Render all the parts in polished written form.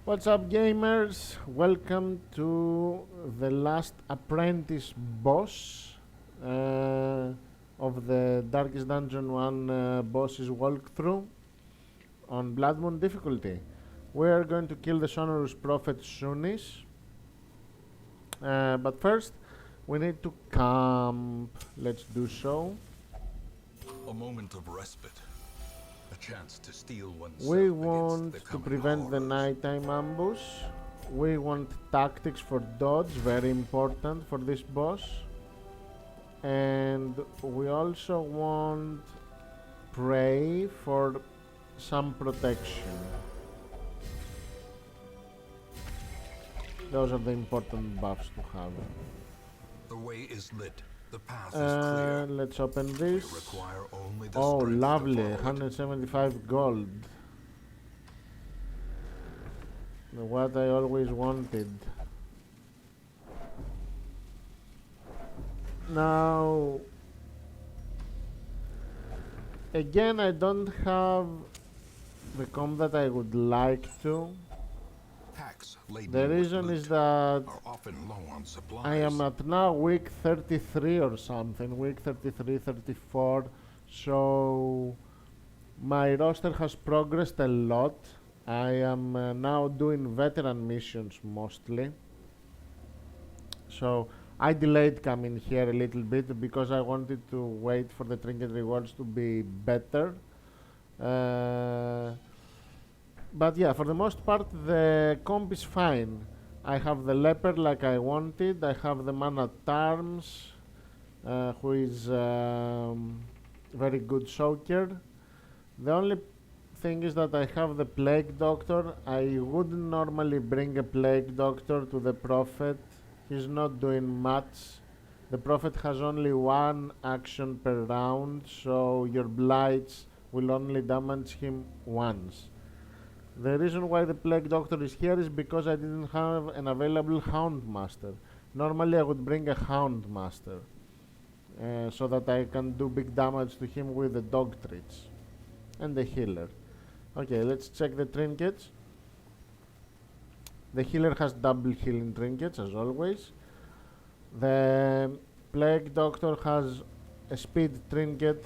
What's up, gamers? Welcome to the last apprentice boss of the Darkest Dungeon 1 boss's walkthrough on Bloodmoon difficulty. We're going to kill the sonorous prophet Sunis, but first we need to camp. Let's do so. A moment of respite. A chance to steel oneself We against want the to coming prevent the horrors. nighttime ambush. We want tactics for dodge, very important for this boss. And we also want prey for some protection. Those are the important buffs to have. The way is lit. The path is clear. Let's open We this. require only the Oh, strength to lovely, follow it. 175 gold. What I always wanted. Now, again, I don't have the comp that I would like to. Packs laden The with reason loot is that are often low on supplies. I am at now week 33 or something, week 33, 34, so my roster has progressed a lot. I am now doing veteran missions mostly, so I delayed coming here a little bit because I wanted to wait for the trinket rewards to be better. But yeah, for the most part the comp is fine. I have the leopard like I wanted. I have the man at arms, who is very good soaker. The only thing is that I have the plague doctor. I wouldn't normally bring a plague doctor to the prophet. He's not doing much. The prophet has only one action per round, so your blights will only damage him once. The reason why the plague doctor is here is because I didn't have an available hound master. Normally I would bring a hound master, so that I can do big damage to him with the dog treats and the healer. Okay, let's check the trinkets. The healer has double healing trinkets as always. The plague doctor has a speed trinket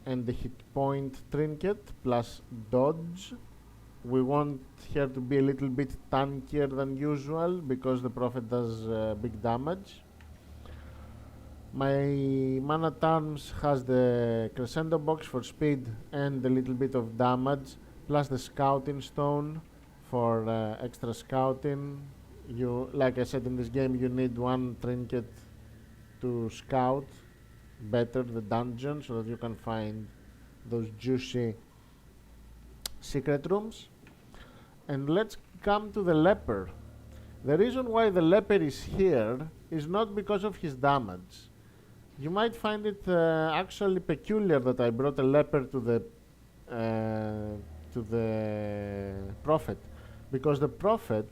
and the hit point trinket plus dodge. We want her to be a little bit tankier than usual because the prophet does big damage. My man at arms has the crescendo box for speed and a little bit of damage, plus the scouting stone for extra scouting. You, like I said in this game, you need one trinket to scout better the dungeon so that you can find those juicy secret rooms. And let's come to the leper. The reason why the leper is here is not because of his damage. You might find it actually peculiar that I brought a leper to the prophet, because the prophet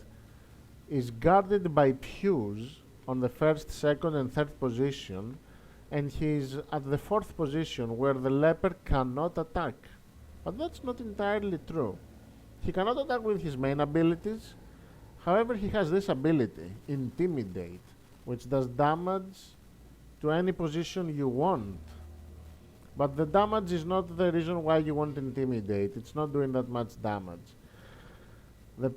is guarded by pews on the first, second, and third position, and he's at the fourth position where the leper cannot attack. But that's not entirely true. He cannot attack with his main abilities. However, he has this ability, Intimidate, which does damage to any position you want. But the damage is not the reason why you want Intimidate. It's not doing that much damage. The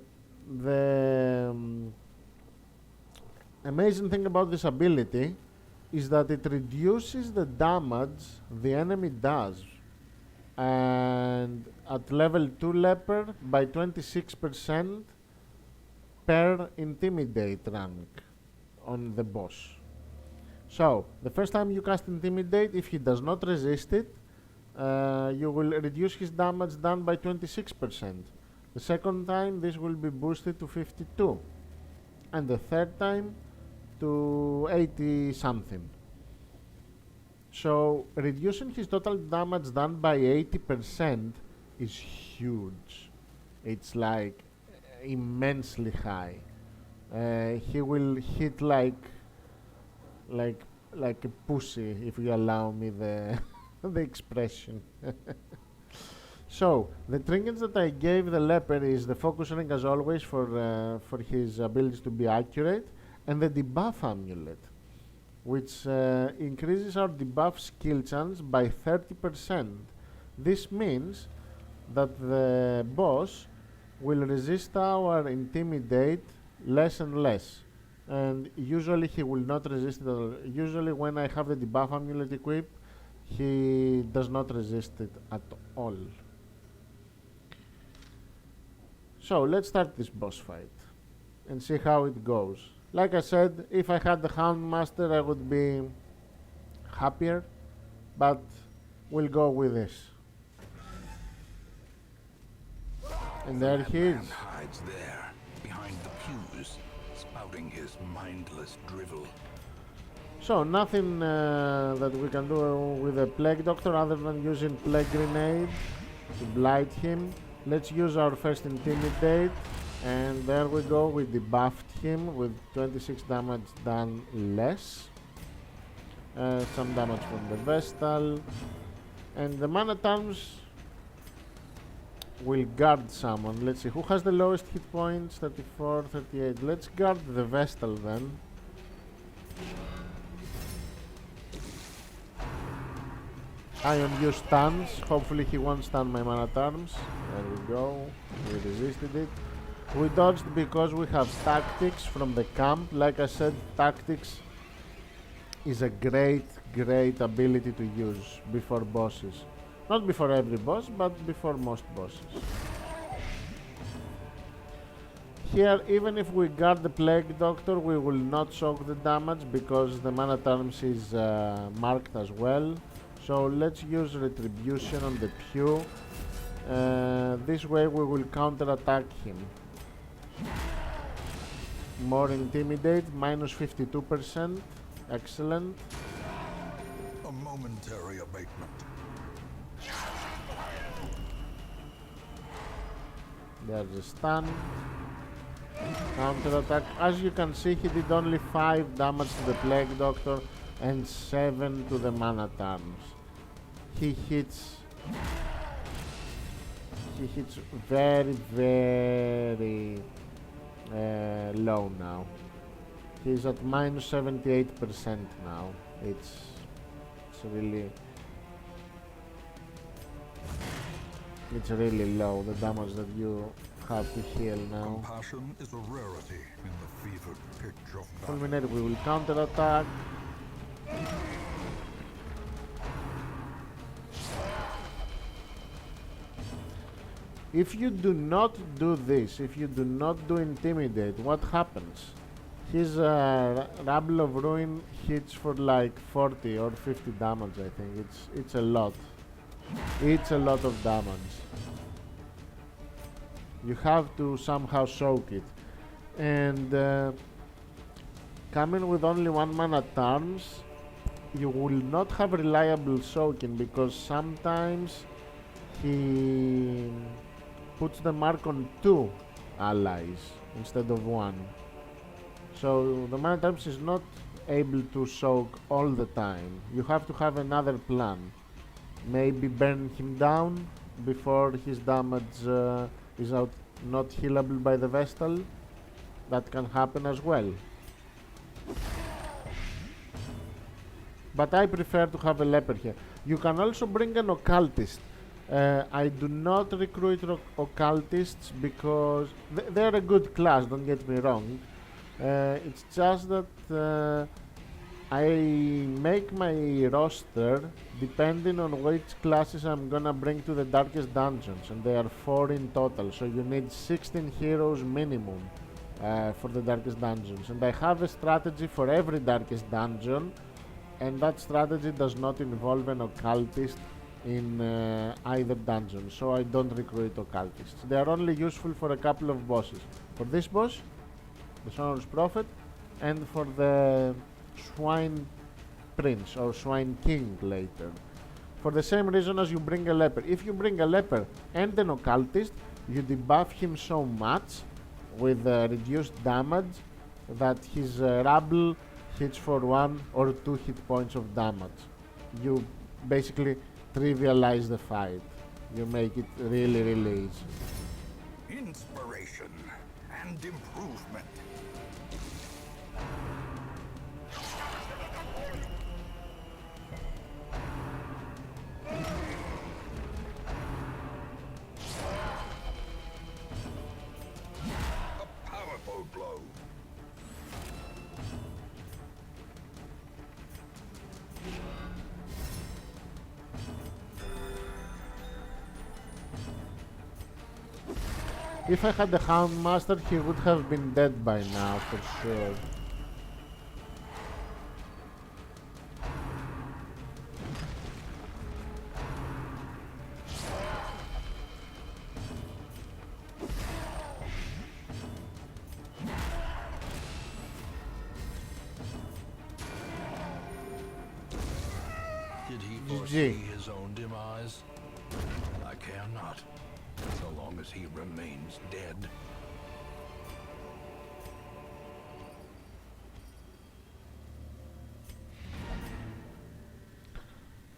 amazing thing about this ability is that it reduces the damage the enemy does, and at level 2 leper by 26% per intimidate rank on the boss. So the first time you cast intimidate, if he does not resist it, you will reduce his damage done by 26%. The second time this will be boosted to 52, and the third time to 80 something. So reducing his total damage done by 80% is huge. It's like immensely high. He will hit like a pussy, if you allow me the the expression. So the trinkets that I gave the leper is the focus ring as always for his abilities to be accurate, and the debuff amulet, which increases our debuff skill chance by 30%. This means that the boss will resist our intimidate less and less, and usually he will not resist it at all. Usually when I have the debuff amulet equipped, he does not resist it at all. So let's start this boss fight and see how it goes. Like I said, if I had the Houndmaster I would be happier, but we'll go with this. And there he is. Hides there, behind the pews, spouting his mindless drivel. So nothing that we can do with the Plague Doctor other than using Plague Grenade to blight him. Let's use our first Intimidate, and there we go, we debuffed him with 26 damage done less. Some damage from the Vestal, and the Man-at-Arms will guard someone. Let's see, who has the lowest hit points? 34, 38. Let's guard the Vestal then. Ion use stuns. Hopefully he won't stun my Man-at-Arms. There we go. We resisted it. We dodged because we have tactics from the camp. Like I said, tactics is a great ability to use before bosses. Not before every boss, but before most bosses. Here, even if we guard the Plague Doctor, we will not soak the damage because the Man-at-Arms is marked as well. So let's use Retribution on the Pew. This way we will counter-attack him. More Intimidate, minus 52%. Excellent. A momentary abatement. There's a stun. Counter-attack. As you can see, he did only 5 damage to the Plague Doctor and 7 to the Man-at-Arms. He hits very low now. He's at minus 78% now. It's really low, the damage that you have to heal now. Compassion is a rarity in the fevered pitch of battle. Fulminate, we will counter-attack. If you do not do this, if you do not do Intimidate, what happens? His Rabble of Ruin hits for like 40 or 50 damage, I think. It's a lot. It's a lot of damage. You have to somehow soak it. And coming with only one Man-at-Arms, you will not have reliable soaking because sometimes he puts the mark on 2 allies instead of 1. So the Man-at-Arms is not able to soak all the time. You have to have another plan. Maybe burn him down before his damage is out, not healable by the Vestal. That can happen as well. But I prefer to have a leper here. You can also bring an occultist. I do not recruit occultists because they're a good class, don't get me wrong. It's just that I make my roster depending on which classes I'm gonna bring to the Darkest Dungeons, and there are 4 in total, so you need 16 heroes minimum for the Darkest Dungeons. And I have a strategy for every Darkest Dungeon, and that strategy does not involve an occultist in either dungeon, so I don't recruit occultists. They are only useful for a couple of bosses. For this boss, the Sonorous Prophet, and for the Swine Prince or Swine King later. For the same reason as you bring a leper. If you bring a leper and an occultist, you debuff him so much with reduced damage that his rabble hits for 1 or 2 hit points of damage. You basically trivialize the fight. You make it really, really easy. Inspiration and improvement. A powerful blow. If I had the Houndmaster, he would have been dead by now, for sure. Did he foresee his own demise? I care not, so long as he remains dead.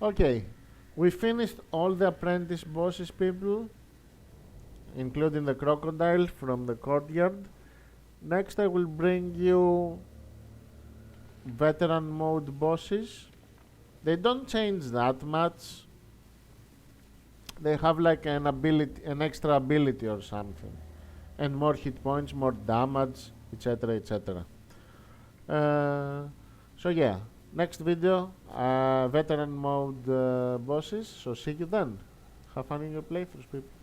Okay, we finished all the apprentice bosses, people, including the crocodile from the courtyard. Next I will bring you veteran mode bosses. They don't change that much. They have like an ability, an extra ability or something, and more hit points, more damage, etc, etc. So yeah, next video, veteran mode bosses. So see you then. Have fun in your playthroughs, people.